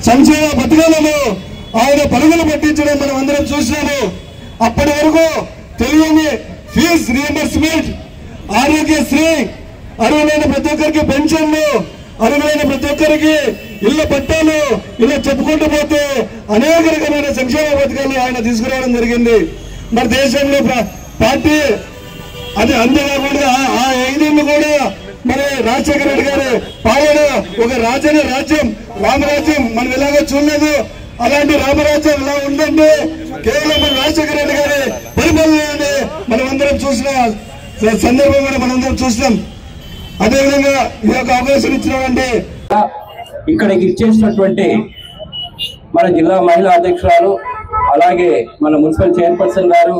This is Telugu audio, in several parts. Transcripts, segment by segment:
సంక్షేమ పథకాలను ఆయన పరుగులు పట్టించడం మనం అందరం చూసినాము. అప్పటి వరకు తెలియని ఫీజు రియంబర్స్మెంట్, ఆరోగ్యశ్రీ, అర్హులైన ప్రతి ఒక్కరికి పెన్షన్లు, అర్హులైన ప్రతి ఒక్కరికి ఇళ్ల పట్టాలు, ఇలా చెప్పుకుంటూ పోతే అనేక రకమైన సంక్షేమ పథకాలు ఆయన తీసుకురావడం జరిగింది. మన దేశంలో పార్టీ అది అంతేకాకుండా ఆ 5 ఏళ్ళు కూడా మరి రాజశేఖర రెడ్డి గారు పాలన ఒక రాజ్యం రామరాజ్యం మనం ఎలాగో చూడలేదు. అలాంటి రామరాజ్యం ఎలా ఉందంటే కేవలం మన రాజశేఖర రెడ్డి గారి పరిపాలన మనం అందరం చూసిన సందర్భం కూడా మనందరం చూసినాం. అదేవిధంగా ఈ యొక్క అవకాశం ఇచ్చినామంటే ఇక్కడికి ఇచ్చేసినటువంటి మన జిల్లా మహిళా అధ్యక్షురాలు, అలాగే మన మున్సిపల్ చైర్పర్సన్ గారు,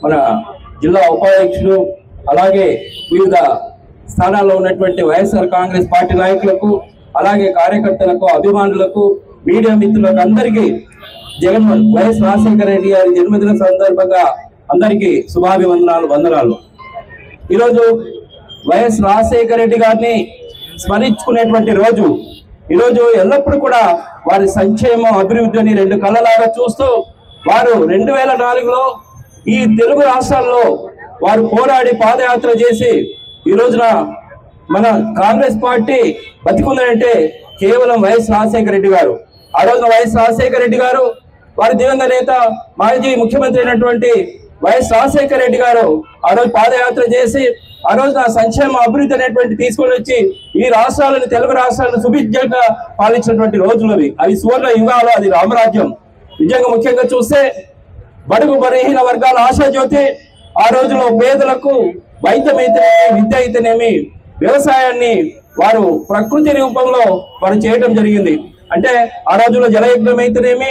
మన జిల్లా ఉపాధ్యక్షులు, అలాగే వివిధ స్థానాల్లో ఉన్నటువంటి వైఎస్ఆర్ కాంగ్రెస్ పార్టీ నాయకులకు, అలాగే కార్యకర్తలకు, అభిమానులకు, మీడియా మిత్రులకు అందరికీ వైఎస్ రాజశేఖర రెడ్డి గారి జన్మదిన సందర్భంగా అందరికీ శుభాభివందనాలు, వందనాలు. ఈరోజు వైఎస్ రాజశేఖర రెడ్డి గారిని స్మరించుకునేటువంటి రోజు. ఈరోజు ఎల్లప్పుడూ కూడా వారి సంక్షేమం, అభివృద్ధిని 2 కళ్ళలాగా చూస్తూ వారు 2004లో ఈ తెలుగు రాష్ట్రాల్లో వారు పోరాడి పాదయాత్ర చేసి ఈ రోజున మన కాంగ్రెస్ పార్టీ బతికుందంటే కేవలం వైఎస్ రాజశేఖర రెడ్డి గారు. ఆ రోజున వైఎస్ రాజశేఖర రెడ్డి గారు, వారి దివంగత నేత మాజీ ముఖ్యమంత్రి అయినటువంటి వైఎస్ రాజశేఖర రెడ్డి గారు ఆ రోజు పాదయాత్ర చేసి ఆ రోజున సంక్షేమ అభివృద్ధి అనేటువంటి తీసుకొని వచ్చి ఈ రాష్ట్రాలను, తెలుగు రాష్ట్రాలను సుభిక్షంగా పాలించినటువంటి రోజులవి. అవి సువర్ణ యుగాలు, అది రామరాజ్యం. నిజంగా ముఖ్యంగా చూస్తే బడుగు బలహీన వర్గాల ఆశాజ్యోతి. ఆ రోజులో పేదలకు వైద్యం అయితేనేమి, విద్య అయితేనేమి, వ్యవసాయాన్ని వారు ప్రకృతి రూపంలో వారు చేయడం జరిగింది. అంటే ఆ రోజుల్లో జలయజ్ఞం అయితేనేమి,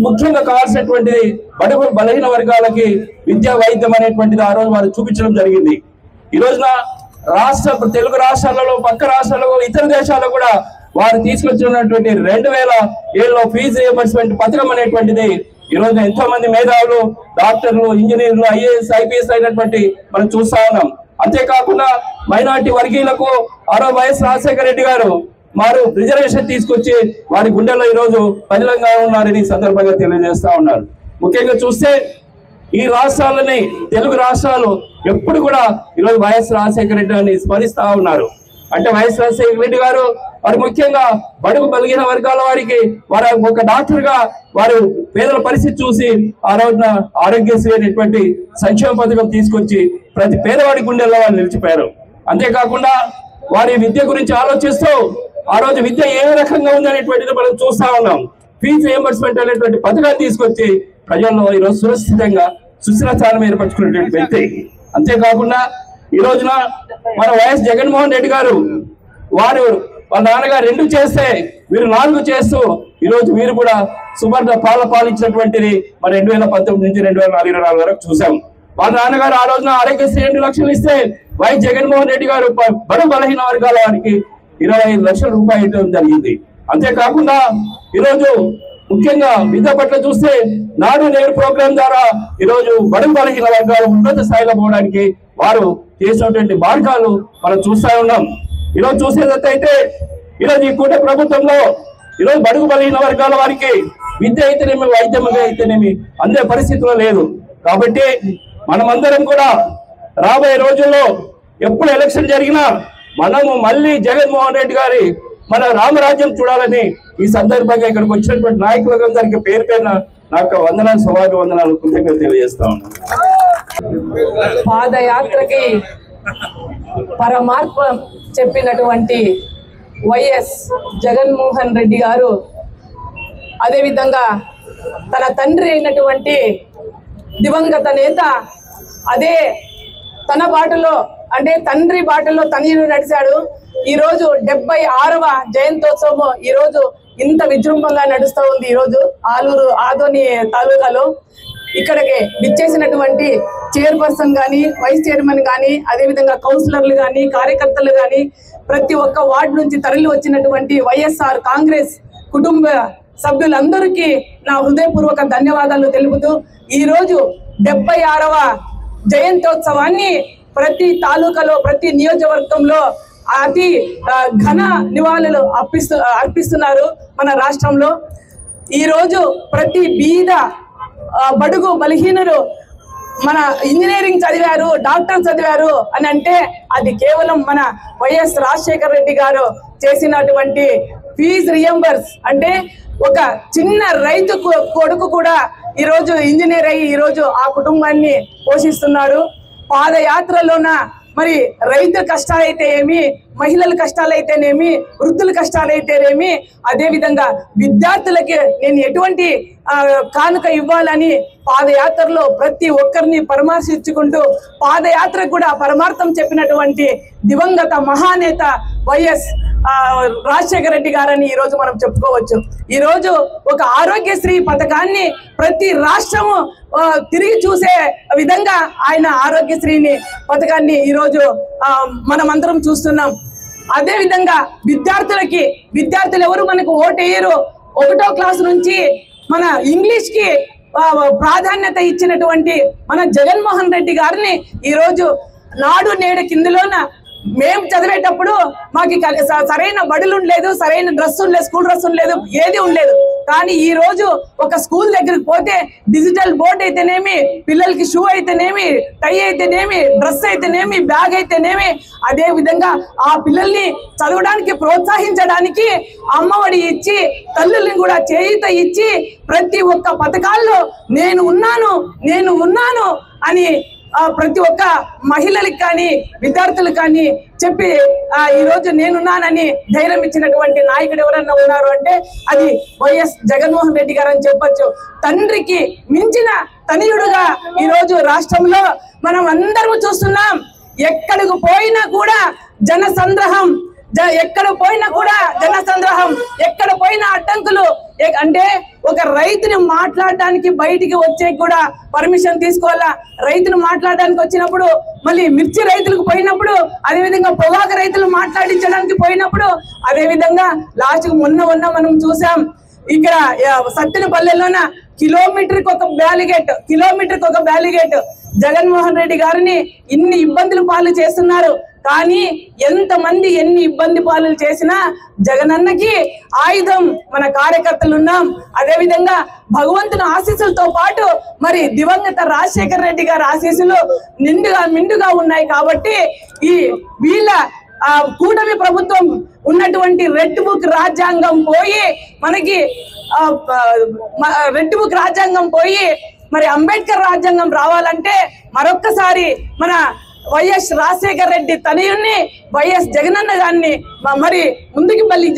ముఖ్యంగా కావాల్సినటువంటిది బడుగు బలహీన వర్గాలకి విద్యా వైద్యం అనేటువంటిది ఆ రోజు వారు చూపించడం జరిగింది. ఈ రోజున తెలుగు రాష్ట్రాలలో, పక్క రాష్ట్రాల్లో, ఇతర దేశాల్లో కూడా వారు తీసుకొచ్చినటువంటి 2007లో ఫీజు రియంబర్స్మెంట్ పథకం అనేటువంటిది ఈ రోజున ఎంతో మంది మేధావులు, డాక్టర్లు, ఇంజనీర్లు, ఐఏఎస్, ఐపీఎస్ అయినటువంటి మనం చూస్తా ఉన్నాం. అంతేకాకుండా మైనార్టీ వర్గీయులకు వైఎస్ రాజశేఖర రెడ్డి గారు వారు రిజర్వేషన్ తీసుకొచ్చి వారి గుండెల్లో ఈ రోజు పదిలంగా ఉన్నారని సందర్భంగా తెలియజేస్తా ఉన్నారు. ముఖ్యంగా చూస్తే ఈ రాష్ట్రాలని, తెలుగు రాష్ట్రాలు ఎప్పుడు కూడా ఈరోజు వైఎస్ రాజశేఖర రెడ్డిని స్మరిస్తా ఉన్నారు. అంటే వైఎస్ రాజశేఖర రెడ్డి గారు వారు ముఖ్యంగా బడుగు బలహీన వర్గాల వారికి వారు ఒక డాక్టర్ గా వారు పేదల పరిస్థితి చూసి ఆ రోజున ఆరోగ్యశ్రీ అనేటువంటి సంక్షేమ పథకం తీసుకొచ్చి ప్రతి పేదవాడి గుండెల్లో వారు నిలిచిపోయారు. అంతేకాకుండా వారి విద్య గురించి ఆలోచిస్తూ ఆ రోజు విద్య ఏ రకంగా ఉంది అనేటువంటిది మనం చూస్తా ఉన్నాం. ఫీజు రియంబర్స్మెంట్ అనేటువంటి పథకాన్ని తీసుకొచ్చి ప్రజల్లో ఈరోజు సురక్షితంగా సుస్థిరస్థానం ఏర్పరచుకున్నటువంటి వ్యక్తి. అంతేకాకుండా ఈ రోజున మన వైఎస్ జగన్మోహన్ రెడ్డి గారు వారు వాళ్ళ నాన్నగారు 2 చేస్తే వీరు 4 చేస్తూ ఈరోజు వీరు కూడా సువర్ణ పాలించినటువంటిది మన 2019 నుంచి 2024 వరకు చూసాం. వాళ్ళ నాన్నగారు ఆ రోజున ఆరోగ్యశ్రీ 2 లక్షలు ఇస్తే వైఎస్ జగన్మోహన్ రెడ్డి గారు బడుగు బలహీన వర్గాల వారికి 25 లక్షల రూపాయలు ఇవ్వడం జరిగింది. అంతేకాకుండా ఈరోజు ముఖ్యంగా విద్య పట్ల చూస్తే నాడు నేడు ప్రోగ్రాం ద్వారా ఈరోజు బడుగు బలహీన వర్గాలు ఉన్నత స్థాయిలో పోవడానికి వారు చేసినటువంటి మార్గాలు మనం చూస్తా ఉన్నాం. ఈరోజు చూసేదైతే ఈరోజు ఈ కూటమి ప్రభుత్వంలో ఈరోజు బడుగు బలహీన వర్గాల వారికి విద్య అయితేనేమి, వైద్యం అయితేనేమి అందే పరిస్థితిలో లేదు. కాబట్టి మనమందరం కూడా రాబోయే రోజుల్లో ఎప్పుడు ఎలక్షన్ జరిగినా మనము మళ్ళీ జగన్మోహన్ రెడ్డి గారి మన రామరాజ్యం చూడాలని ఈ సందర్భంగా ఇక్కడికి వచ్చినటువంటి నాయకులందరికీ పేరు పేరున నాకు వందనాలు, శుభాభివందనాలు, కృతజ్ఞతలు తెలియజేస్తా ఉన్నాను. పాదయాత్రకి పరమాత్మ చెప్పినటువంటి వైఎస్ జగన్మోహన్ రెడ్డి గారు, అదేవిధంగా తన తండ్రి అయినటువంటి దివంగత నేత అదే తన బాటలో అంటే తండ్రి బాటలో తనయుడు నడిచాడు. ఈరోజు 76వ జయంతోత్సవం ఈరోజు ఇంత విజృంభంగా నడుస్తూ ఉంది. ఈరోజు ఆలూరు ఆదోని తాలూకాలో ఇక్కడికి విచ్చేసినటువంటి చైర్పర్సన్ కానీ, వైస్ చైర్మన్ కానీ, అదేవిధంగా కౌన్సిలర్లు కానీ, కార్యకర్తలు కానీ, ప్రతి ఒక్క వార్డు నుంచి తరలి వచ్చినటువంటి వైఎస్ఆర్ కాంగ్రెస్ కుటుంబ సభ్యులందరికీ నా హృదయపూర్వక ధన్యవాదాలు తెలుపుతూ ఈరోజు 76వ జయంతోత్సవాన్ని ప్రతి తాలూకాలో, ప్రతి నియోజకవర్గంలో అతి ఘన నివాళులు అర్పిస్తున్నారు మన రాష్ట్రంలో. ఈరోజు ప్రతి బీద బడుగు బలహీనులు మన ఇంజనీరింగ్ చదివారు, డాక్టర్ చదివారు అని అంటే అది కేవలం మన వైఎస్ రాజశేఖర రెడ్డి గారు చేసినటువంటి ఫీజు రియంబర్స్. అంటే ఒక చిన్న రైతు కొడుకు కూడా ఈరోజు ఇంజనీర్ అయ్యి ఈరోజు ఆ కుటుంబాన్ని పోషిస్తున్నాడు. పాదయాత్రలోన మరి రైతు కష్టాలైతే ఏమి, మహిళల కష్టాలైతేనేమి, వృద్ధుల కష్టాలైతేనేమి, అదేవిధంగా విద్యార్థులకి నేను ఎటువంటి కానుక ఇవ్వాలని పాదయాత్రలో ప్రతి ఒక్కరిని పరామర్శించుకుంటూ పాదయాత్ర కూడా పరమార్థం చెప్పినటువంటి దివంగత మహానేత వైఎస్ రాజశేఖర రెడ్డి గారని ఈరోజు మనం చెప్పుకోవచ్చు. ఈరోజు ఒక ఆరోగ్యశ్రీ పథకాన్ని ప్రతి రాష్ట్రము తిరిగి చూసే విధంగా ఆయన ఆరోగ్యశ్రీని పథకాన్ని ఈరోజు మనమందరం చూస్తున్నాం. అదే విధంగా విద్యార్థులు ఎవరు మనకు ఓటేయరు. 1వ క్లాస్ నుంచి మన ఇంగ్లీష్ కి ప్రాధాన్యత ఇచ్చినటువంటి మన జగన్మోహన్ రెడ్డి గారిని ఈరోజు నాడు నేడు కిందలోన మేము చదివేటప్పుడు మాకు సరైన బడులు ఉండలేదు, సరైన డ్రెస్ ఉండలేదు, స్కూల్ డ్రెస్ ఉండలేదు, ఏది ఉండలేదు. కానీ ఈ రోజు ఒక స్కూల్ దగ్గరికి పోతే డిజిటల్ బోర్డ్ అయితేనేమి, పిల్లలకి షూ అయితేనేమి, టై అయితేనేమి, డ్రెస్ అయితేనేమి, బ్యాగ్ అయితేనేమి, అదే విధంగా ఆ పిల్లల్ని చదవడానికి ప్రోత్సహించడానికి అమ్మఒడి ఇచ్చి, తల్లుల్ని కూడా చేయూత ఇచ్చి, ప్రతి ఒక్క పథకాల్లో నేను ఉన్నాను అని ప్రతి ఒక్క మహిళలకు కానీ, విద్యార్థులకు కానీ చెప్పి ఈరోజు నేనున్నానని ధైర్యం ఇచ్చినటువంటి నాయకుడు ఎవరన్నా ఉన్నారు అంటే అది వైఎస్ జగన్మోహన్ రెడ్డి గారు అని చెప్పొచ్చు. తండ్రికి మించిన తనయుడుగా ఈరోజు రాష్ట్రంలో మనం అందరూ చూస్తున్నాం. ఎక్కడికి పోయినా కూడా జన సంద్రహం, ఎక్కడ పోయినా అడ్డంకులు. అంటే ఒక రైతుని మాట్లాడడానికి బయటికి వచ్చే కూడా పర్మిషన్ తీసుకోవాలా. రైతును మాట్లాడడానికి వచ్చినప్పుడు, మళ్ళీ మిర్చి రైతులకు పోయినప్పుడు, అదేవిధంగా పొగాకు రైతులు మాట్లాడించడానికి పోయినప్పుడు, అదేవిధంగా లాస్ట్కి మొన్న మనం చూసాం ఇక్కడ సత్తెనపల్లెలోన కిలోమీటర్కి ఒక బ్యాలిగేట్ జగన్మోహన్ రెడ్డి గారిని ఇన్ని ఇబ్బందులు పాలు చేస్తున్నారు. కానీ ఎంతమంది ఎన్ని ఇబ్బంది పాలు చేసినా జగనన్నకి ఆయుధం మన కార్యకర్తలు ఉన్నాం. అదేవిధంగా భగవంతుని ఆశీస్సులతో పాటు మరి దివంగత రాజశేఖర రెడ్డి గారి ఆశీస్సులు నిండుగా ఉన్నాయి. కాబట్టి ఈ వీళ్ళ కూటమి ప్రభుత్వం ఉన్నటువంటి రెడ్ బుక్ రాజ్యాంగం పోయి మరి అంబేద్కర్ రాజ్యాంగం రావాలంటే మరొక్కసారి మన వైఎస్ రాజశేఖర రెడ్డి తనయుణ్ణి వైఎస్ జగనన్న గారిని మరి ముందుకు మళ్ళీ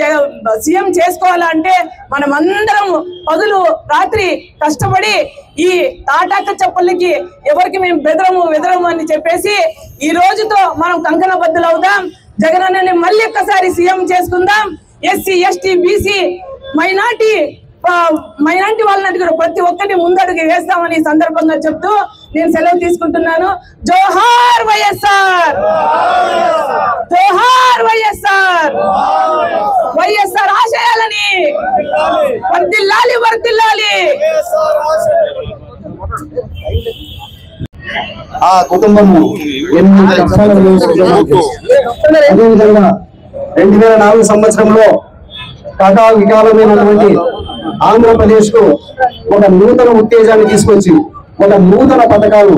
సీఎం చేసుకోవాలంటే మనమందరం పగలు రాత్రి కష్టపడి ఈ తాటాక చెప్పలకి ఎవరికి మేము బెదరము అని చెప్పేసి ఈ రోజుతో మనం కంకణ బద్దులు అవుదాం. జగనన్నని మళ్ళీ ఒక్కసారి సీఎం చేసుకుందాం. ఎస్సీ, ఎస్టీ, బీసీ, మైనార్టీ వాళ్ళని కూడా ప్రతి ఒక్కరిని ముందడుగు వేస్తామని ఈ సందర్భంగా చెప్తూ నేను సెలవు తీసుకుంటున్నాను. జోహార్ వైఎస్ఆర్, జోహార్ వైఎస్ఆర్, వైఎస్ఆర్ ఆశయాలని వర్ధిల్లాలి. ఆ కుటుంబము ఎన్ని కష్టాలు అదేవిధంగా 2004 సంవత్సరంలో టాటా వికాలమైనటువంటి ఆంధ్రప్రదేశ్ కు ఒక నూతన ఉత్తేజాన్ని తీసుకొచ్చి ఒక నూతన పథకాలు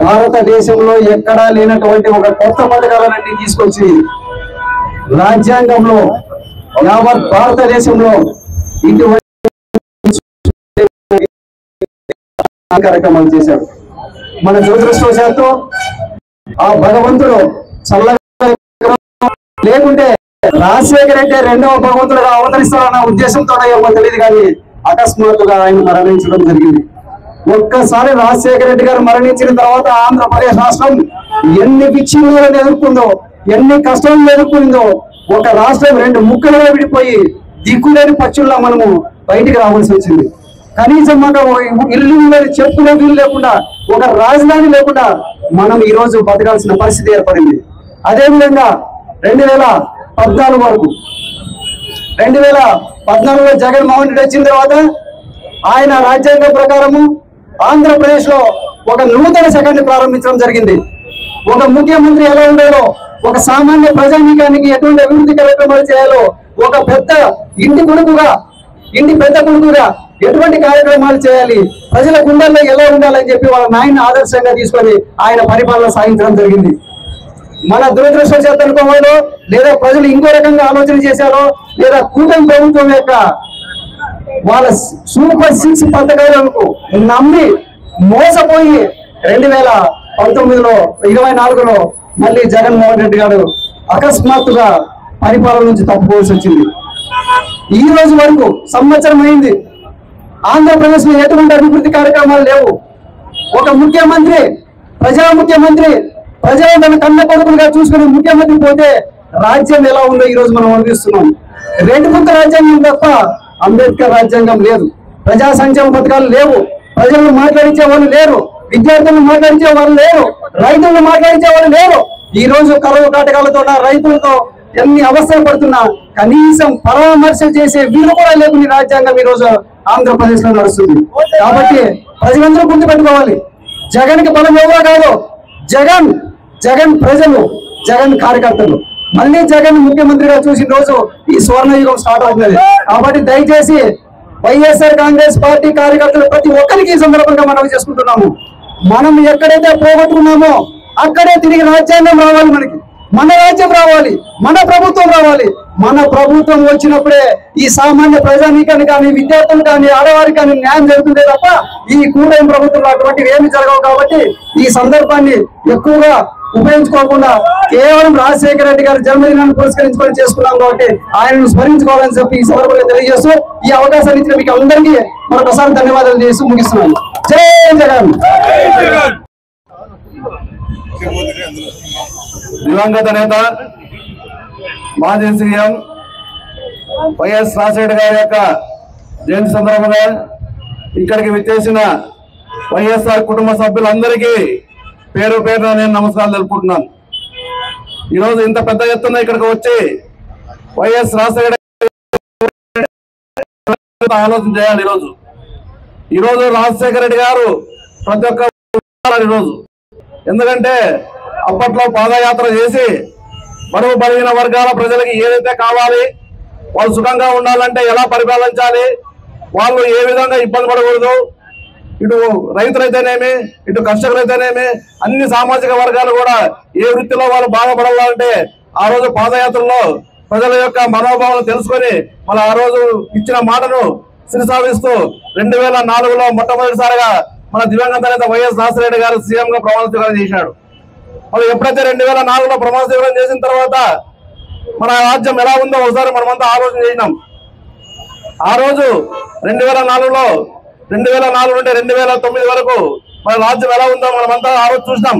భారతదేశంలో ఎక్కడా లేనటువంటి ఒక కొత్త పథకాలన్నీ తీసుకొచ్చి రాజ్యాంగంలో యావత్ భారతదేశంలో ఇటువంటి కార్యక్రమాలు చేశాడు. మన దురదృష్టవశాత్తు ఆ భగవంతుడు చల్లగా లేకుంటే రాజశేఖర్ అంటే రెండవ భగవంతుడుగా అవతరిస్తారన్న ఉద్దేశంతో ఏమో తెలియదు, కానీ అకస్మాత్తుగా ఆయన మరణించడం జరిగింది. ఒక్కసారి రాజశేఖర రెడ్డి గారు మరణించిన తర్వాత ఆంధ్రప్రదేశ్ రాష్ట్రం ఎన్ని విచ్ఛిన్నాలను ఎదుర్కొందో, ఎన్ని కష్టాలను ఎదుర్కొందో, ఒక రాష్ట్రం రెండు ముక్కలుగా విడిపోయి దిక్కులేని పచ్చుల్లా మనము బయటికి రావాల్సి వచ్చింది. కనీసం మాకు ఇల్లు లేదు, చెప్పులే వీలు లేకుండా, ఒక రాజధాని లేకుండా మనం ఈ రోజు బతకాల్సిన పరిస్థితి ఏర్పడింది. అదేవిధంగా 2014 వరకు 2014లో జగన్మోహన్ రెడ్డి వచ్చిన తర్వాత ఆయన రాజ్యాంగం ప్రకారము ఆంధ్రప్రదేశ్ లో ఒక నూతన సెకండ్ ప్రారంభించడం జరిగింది. ఒక ముఖ్యమంత్రి ఎలా ఉండాలో, ఒక సామాన్య ప్రజానీకానికి ఎటువంటి అభివృద్ధి కార్యక్రమాలు చేయాలో, ఒక పెద్ద ఇంటి పెద్ద కొడుకుగా ఎటువంటి కార్యక్రమాలు చేయాలి, ప్రజల గుండెల్లో ఎలా ఉండాలని చెప్పి వాళ్ళ నాయన ఆదర్శంగా తీసుకొని ఆయన పరిపాలన సాగించడం జరిగింది. మన దురదృష్టవశాత్తు అనుకోవాలో, లేదా ప్రజలు ఇంకో రకంగా ఆలోచన చేశారో, లేదా కూటమి ప్రభుత్వం యొక్క వాళ్ళ సూపర్ 6 పథకాలకు నమ్మి మోసపోయి 2019లో 24లో మళ్ళీ జగన్మోహన్ రెడ్డి గారు అకస్మాత్తుగా పరిపాలన నుంచి తప్పుకోవాల్సి వచ్చింది. ఈ రోజు వరకు సంవత్సరం అయింది, ఆంధ్రప్రదేశ్ లో ఎటువంటి అభివృద్ధి కార్యక్రమాలు లేవు. ఒక ముఖ్యమంత్రి ప్రజలు తన కన్న కొడుకులుగా చూసుకునే ముఖ్యమంత్రి పోతే రాజ్యం ఎలా ఉందో ఈ రోజు మనం అనుభవిస్తున్నాం. రెండు ముక్క రాజ్యాంగం తప్ప అంబేద్కర్ రాజ్యాంగం లేదు. ప్రజా సంక్షేమ పథకాలు లేవు, ప్రజలను మాట్లాడించే వాళ్ళు లేరు, విద్యార్థులను మాట్లాడించే వాళ్ళు లేరు, రైతులను మాట్లాడించే వాళ్ళు లేరు. ఈ రోజు కరువు కాటకాలతో రైతులతో ఎన్ని అవస్థలు పడుతున్నా కనీసం పరామర్శ చేసే వీలు కూడా లేకుండా రాజ్యాంగం ఈ రోజు ఆంధ్రప్రదేశ్ లో నడుస్తుంది. కాబట్టి ప్రజలందరూ గుర్తుపెట్టుకోవాలి, జగన్ కి బలం ఎవరో కాదు, జగన్ ప్రజలు, జగన్ కార్యకర్తలు. మళ్ళీ జగన్ ముఖ్యమంత్రిగా చూసిన రోజు ఈ స్వర్ణయుగం స్టార్ట్ అవుతుంది. కాబట్టి దయచేసి వైఎస్ఆర్ కాంగ్రెస్ పార్టీ కార్యకర్తలు ప్రతి ఒక్కరికి ఈ సందర్భంగా మనం చేసుకుంటున్నాము, మనం ఎక్కడైతే పోగొట్టుకున్నామో అక్కడే తిరిగి రాజ్యాంగం రావాలి, మనకి మన రాజ్యం రావాలి, మన ప్రభుత్వం రావాలి. మన ప్రభుత్వం వచ్చినప్పుడే ఈ సామాన్య ప్రజానీకాన్ని కానీ, విద్యార్థులు కానీ, ఆడవారికి కానీ న్యాయం జరుగుతుందే తప్ప ఈ కూటమి ప్రభుత్వంలో అటువంటివి ఏమి జరగవు. కాబట్టి ఈ సందర్భాన్ని ఎక్కువగా ఉపయోగించుకోకుండా కేవలం రాజశేఖర రెడ్డి గారి జన్మదినాన్ని పురస్కరించుకొని చేసుకున్నాం కాబట్టి ఆయనను స్మరించుకోవాలని చెప్పి ఈ సందర్భంగా తెలియజేస్తూ ఈ అవకాశాన్ని ఇచ్చిన మీకు అందరికీ మరొకసారి ధన్యవాదాలు చేస్తూ ముగిస్తున్నాను. జై జగన్. దివంగత నేత మాజీ సీఎం వైఎస్ రాజశేఖర గారి యొక్క జయంతి సందర్భంగా ఇక్కడికి విచ్చేసిన వైఎస్ఆర్ కుటుంబ సభ్యులందరికీ పేరు పేరున నేను నమస్కారాలు తెలుపుకుంటున్నాను. ఈరోజు ఇంత పెద్ద ఎత్తున ఇక్కడికి వచ్చి వైఎస్ రాజశేఖర ఆలోచన చేయాలి. ఈరోజు రాజశేఖర రెడ్డి గారు ప్రతి ఒక్క ఈరోజు, ఎందుకంటే అప్పట్లో పాదయాత్ర చేసి బడుగు బలహీన వర్గాల ప్రజలకి ఏదైతే కావాలి, వాళ్ళు సుఖంగా ఉండాలంటే ఎలా పరిపాలించాలి, వాళ్ళు ఏ విధంగా ఇబ్బంది పడకూడదు, ఇటు రైతులైతేనేమి, ఇటు కర్షకులైతేనేమి, అన్ని సామాజిక వర్గాలు కూడా ఏ వృత్తిలో వాళ్ళు బాధపడాలంటే ఆ రోజు పాదయాత్రలో ప్రజల యొక్క మనోభావాలను తెలుసుకొని మన ఆ రోజు ఇచ్చిన మాటను శిరసావిస్తూ 2004లో మొట్టమొదటిసారిగా మన దివంగత నేత వైఎస్ రాజశేఖర రెడ్డి గారు సీఎం గా ప్రమాణ స్వీకారం చేశాడు. మరి ఎప్పుడైతే 2004లో ప్రమాణ స్వీకారం చేసిన తర్వాత మన రాజ్యం ఎలా ఉందో ఒకసారి మనమంతా ఆలోచన చేసినాం. ఆ రోజు 2004లో 2004 నుండి 2009 వరకు మన రాజ్యం ఎలా ఉందో మనమంతా ఆ రోజు చూసినాం.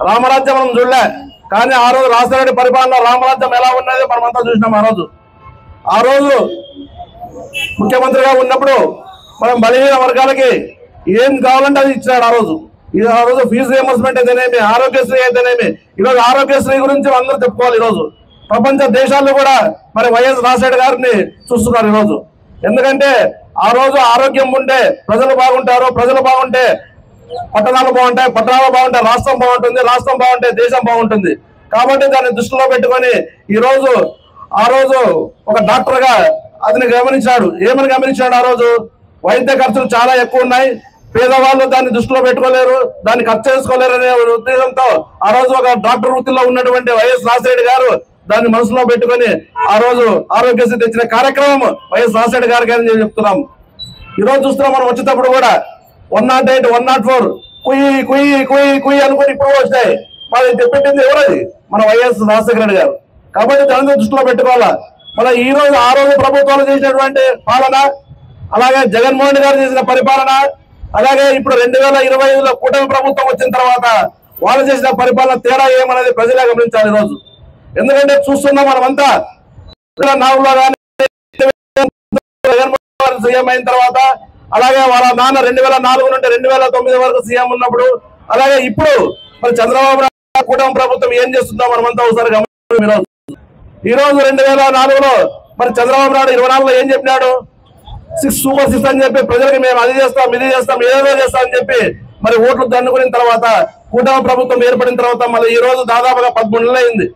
రామరాజ్యం మనం చూడలే, కానీ ఆ రోజు రాజశేఖర రెడ్డి పరిపాలన రామరాజ్యం ఎలా ఉన్నది మనమంతా చూసినాం. ఆ రోజు ముఖ్యమంత్రిగా ఉన్నప్పుడు మనం బలహీన వర్గాలకి ఏం కావాలంటే అది ఇచ్చినాడు. ఆ రోజు ఫీజు రియంబర్స్మెంట్ అయితేనేమి, ఆరోగ్యశ్రీ అయితేనేమి. ఈరోజు ఆరోగ్యశ్రీ గురించి అందరూ చెప్పుకోవాలి. ఈరోజు ప్రపంచ దేశాల్లో కూడా మరి వైఎస్ రాజశేఖర గారిని చూస్తున్నారు ఈరోజు. ఎందుకంటే ఆ రోజు ఆరోగ్యం ఉంటే ప్రజలు బాగుంటారు, ప్రజలు బాగుంటే పట్టణాలు బాగుంటాయి, పట్టణాలు బాగుంటే రాష్ట్రం బాగుంటుంది, రాష్ట్రం బాగుంటే దేశం బాగుంటుంది. కాబట్టి దాన్ని దృష్టిలో పెట్టుకొని ఆ రోజు ఒక డాక్టర్ గా అతను గమనించాడు. ఏమని గమనించాడు? ఆ రోజు వైద్య ఖర్చులు చాలా ఎక్కువ ఉన్నాయి, పేదవాళ్ళు దాన్ని దృష్టిలో పెట్టుకోలేరు, దాన్ని ఖర్చు చేసుకోలేరు అనే ఉద్దేశంతో ఆ రోజు ఒక డాక్టర్ వృత్తిలో ఉన్నటువంటి వైఎస్ రాజశేఖర గారు దాన్ని మనసులో పెట్టుకొని ఆ రోజు ఆరోగ్యశ్రీ తెచ్చిన కార్యక్రమం వైఎస్ రాజశేఖర గారికి అని చెప్తున్నాం. ఈ రోజు చూస్తున్నాం మనం వచ్చేటప్పుడు కూడా 108, 104 కుయ్యి కుయ్యి కుయ్యి కుయ్యి అనుకుని ఇప్పుడు వచ్చాయి. మరి చెప్పింది ఎవరది? మన వైఎస్ రాజశేఖర రెడ్డి గారు. కాబట్టి దాన్ని దృష్టిలో పెట్టుకోవాలా. మన ఈ రోజు ఆ రోజు ప్రభుత్వాలు చేసినటువంటి పాలన, అలాగే జగన్మోహన్ గారు చేసిన పరిపాలన, అలాగే ఇప్పుడు 2025లో కూటమి ప్రభుత్వం వచ్చిన తర్వాత వాళ్ళు చేసిన పరిపాలన తేడా ఏమనేది ప్రజలే గమనించాలి ఈ రోజు. ఎందుకంటే చూస్తున్నాం మనమంతా 2004లో కానీ జగన్మోహన్ గారు సీఎం అయిన తర్వాత, అలాగే వాళ్ళ నాన్న 2004 నుండి 2009 వరకు సీఎం ఉన్నప్పుడు, అలాగే ఇప్పుడు మరి చంద్రబాబు నాయుడు కూటమి ప్రభుత్వం ఏం చేస్తుందో మనమంతా ఒకసారి గమనించాం. ఈ రోజు 2004లో మరి చంద్రబాబు నాయుడు 24లో ఏం చెప్పినాడు? 6 సూపర్ 6 అని చెప్పి ప్రజలకు మేము అది చేస్తాం ఇది చేస్తాం ఏదో చేస్తాం అని చెప్పి మరి ఓట్లు దండుకున్న తర్వాత కూటమి ప్రభుత్వం ఏర్పడిన తర్వాత మళ్ళీ ఈ రోజు దాదాపుగా 13 నెలలు అయింది.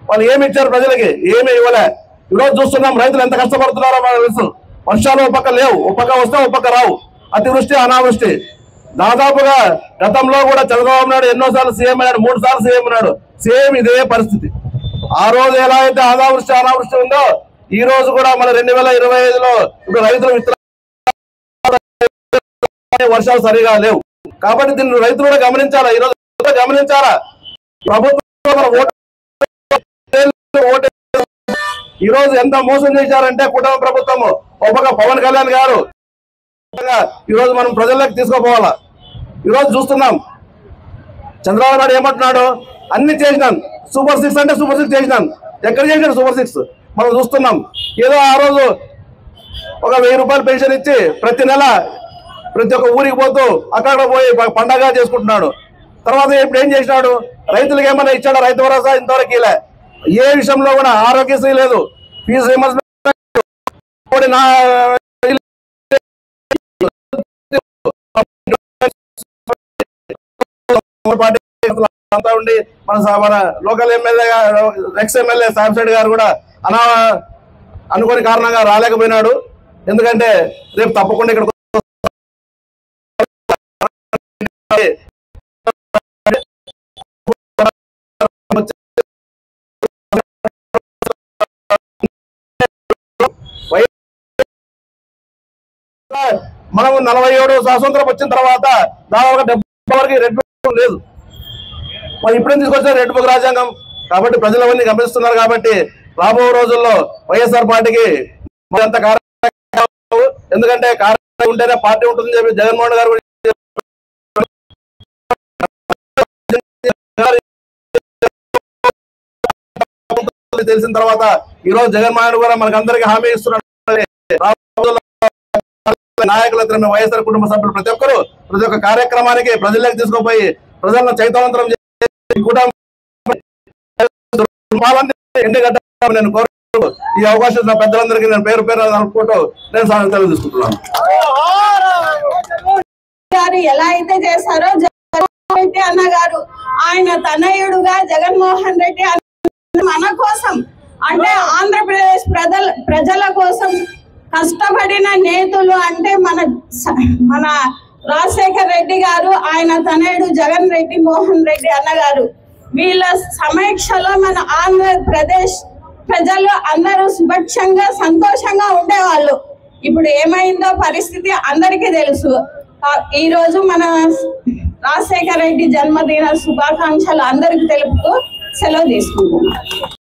వాళ్ళు ఏమి ఇచ్చారు ప్రజలకి? ఏమి ఇవ్వలే. ఈ రోజు చూస్తున్నాం రైతులు ఎంత కష్టపడుతున్నారో మనకు తెలుసు. వర్షాలు ఒక పక్క లేవు, ఒక పక్క వస్తే ఒక పక్క రావు, అతివృష్టి అనావృష్టి. దాదాపుగా గతంలో కూడా చంద్రబాబు నాయుడు ఎన్నోసార్లు సీఎం అయ్యాడు, 3 సార్లు సీఎం అన్నాడు. సేమ్ ఇదే పరిస్థితి. ఆ రోజు ఎలా అయితే అనావృష్టి అనావృష్టి ఉందో ఈ రోజు కూడా మన 2025లో ఇప్పుడు రైతులు వర్షాలు సరిగా లేవు. కాబట్టి దీన్ని రైతులు కూడా గమనించాలా, ఈ రోజు గమనించాలా. ప్రభుత్వం ఈ రోజు ఎంత మోసం చేశారంటే కుటుంబ ప్రభుత్వము, ఒక పవన్ కళ్యాణ్ గారు ఈ రోజు మనం ప్రజల్లోకి తీసుకోపోవాలా. ఈ రోజు చూస్తున్నాం చంద్రబాబు నాయుడు ఏమంటున్నాడు? అన్ని చేసినాను, సూపర్ 6 అంటే సూపర్ 6 చేసినాను. ఎక్కడ చేసినాడు సూపర్ 6? మనం చూస్తున్నాం. ఏదో ఆ రోజు ఒక 1000 రూపాయలు పెన్షన్ ఇచ్చి ప్రతి నెల ప్రతి ఒక్క ఊరికి పోతూ అక్కడ పోయి పండగ చేసుకుంటున్నాడు. తర్వాత ఇప్పుడు ఏం చేసినాడు? రైతులకు ఏమైనా ఇచ్చాడు? రైతు భరోసా ఇంతవరకు ఇలా ఏ విషయంలో కూడా ఆరోగ్యశ్రీ లేదు, ఫీజు రీయింబర్స్మెంట్ అంతా ఉండి మన లోకల్ ఎమ్మెల్యే ఎక్స్ ఎమ్మెల్యే సాంసైడ్ గారు కూడా అనుకోని కారణంగా రాలేకపోయినాడు. ఎందుకంటే రేపు తప్పకుండా ఇక్కడ మనం 47 స్వాతంత్రం వచ్చిన తర్వాత దాదాపుగా 70 వరకు రెడ్ బుక్ లేదు. మరి ఇప్పుడేం తీసుకొచ్చారు రెడ్ బుక్ రాజ్యాంగం? కాబట్టి ప్రజలవన్నీ గమనిస్తున్నారు. కాబట్టి రాబో రోజుల్లో వైఎస్ఆర్ పార్టీకి మరింత ఎందుకంటే కార్యక్రమం ఉంటేనే పార్టీ ఉంటుందని చెప్పి జగన్మోహన్ గారు తెలిసిన తర్వాత ఈ రోజు జగన్మోహన్ కూడా మనకందరికీ హామీ ఇస్తున్నారు. నాయకులు వైఎస్ఆర్ కుటుంబ సభ్యులు ప్రతి ఒక్కరు ప్రతి ఒక్క కార్యక్రమానికి ప్రజల్లోకి తీసుకుపోయి ప్రజలను చైతన్యవంతం చేసి నేను కోరుకుంటూ ఈ అవకాశం నా పెద్దలందరికీ నేను పేరు పేరు అనుకుంటూ నేను సెలవు తీసుకుంటున్నాను. ఎలా అయితే చేశారో జగన్మోహన్ రెడ్డి అన్న గారు ఆయన తనయుడుగా జగన్మోహన్ రెడ్డి మన కోసం అంటే ఆంధ్రప్రదేశ్ ప్రజల కోసం కష్టపడిన నేతలు అంటే మన రాజశేఖర రెడ్డి గారు, ఆయన తనయుడు జగన్ రెడ్డి మోహన్ రెడ్డి అన్నగారు, వీళ్ళ సమీక్షలో మన ఆంధ్రప్రదేశ్ ప్రజలు అందరూ సుభిక్షంగా సంతోషంగా ఉండేవాళ్ళు. ఇప్పుడు ఏమైందో పరిస్థితి అందరికీ తెలుసు. ఈ రోజు మన రాజశేఖర రెడ్డి జన్మదిన శుభాకాంక్షలు అందరికి తెలుపుతూ సెలవు తీసుకుంటున్నాను.